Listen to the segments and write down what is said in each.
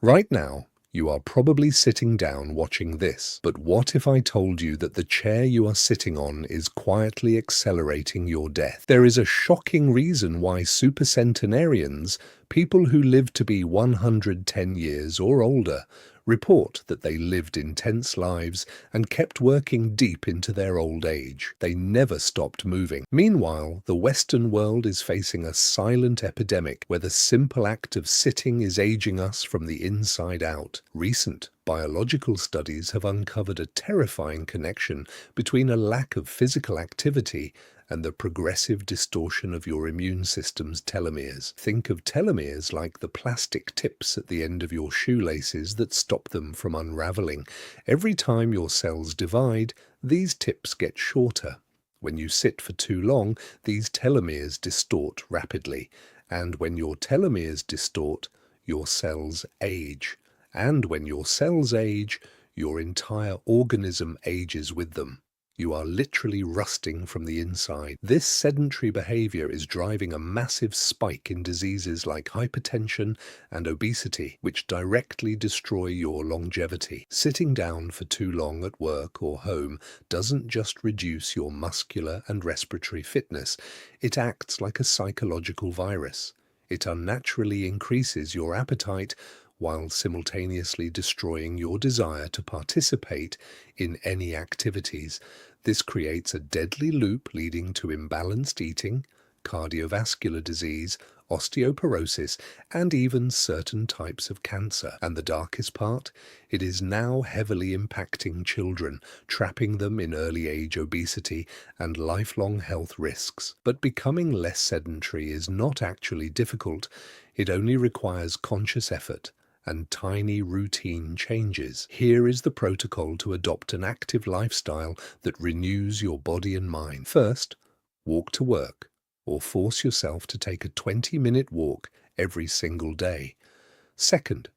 Right now, you are probably sitting down watching this, but what if I told you that the chair you are sitting on is quietly accelerating your death? There is a shocking reason why supercentenarians, people who live to be 110 years or older, report that they lived intense lives and kept working deep into their old age. They never stopped moving. Meanwhile, the Western world is facing a silent epidemic where the simple act of sitting is aging us from the inside out. Recent biological studies have uncovered a terrifying connection between a lack of physical activity and the progressive distortion of your immune system's telomeres. Think of telomeres like the plastic tips at the end of your shoelaces that stop them from unraveling. Every time your cells divide, these tips get shorter. When you sit for too long, these telomeres distort rapidly. And when your telomeres distort, your cells age. And when your cells age, your entire organism ages with them. You are literally rusting from the inside. This sedentary behavior is driving a massive spike in diseases like hypertension and obesity, which directly destroy your longevity. Sitting down for too long at work or home doesn't just reduce your muscular and respiratory fitness, it acts like a psychological virus. It unnaturally increases your appetite while simultaneously destroying your desire to participate in any activities. This creates a deadly loop leading to imbalanced eating, cardiovascular disease, osteoporosis, and even certain types of cancer. And the darkest part? It is now heavily impacting children, trapping them in early age obesity and lifelong health risks. But becoming less sedentary is not actually difficult. It only requires conscious effort and tiny routine changes. Here is the protocol to adopt an active lifestyle that renews your body and mind. First, walk to work, or force yourself to take a 20-minute walk every single day. Second,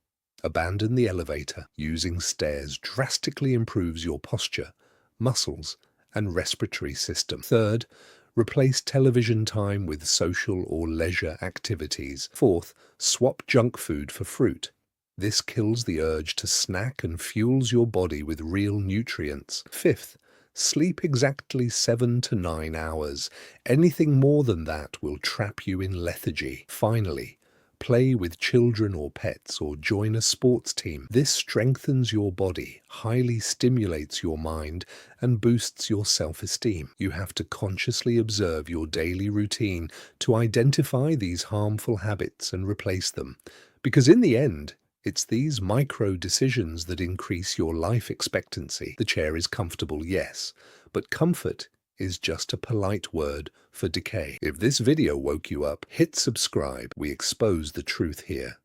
abandon the elevator. Using stairs drastically improves your posture, muscles, and respiratory system. Third, replace television time with social or leisure activities. Fourth, swap junk food for fruit. This kills the urge to snack and fuels your body with real nutrients. Fifth, sleep exactly 7 to 9 hours. Anything more than that will trap you in lethargy. Finally, play with children or pets or join a sports team. This strengthens your body, highly stimulates your mind, and boosts your self-esteem. You have to consciously observe your daily routine to identify these harmful habits and replace them. Because in the end, it's these micro decisions that increase your life expectancy. The chair is comfortable, yes, but comfort is just a polite word for decay. If this video woke you up, hit subscribe. We expose the truth here.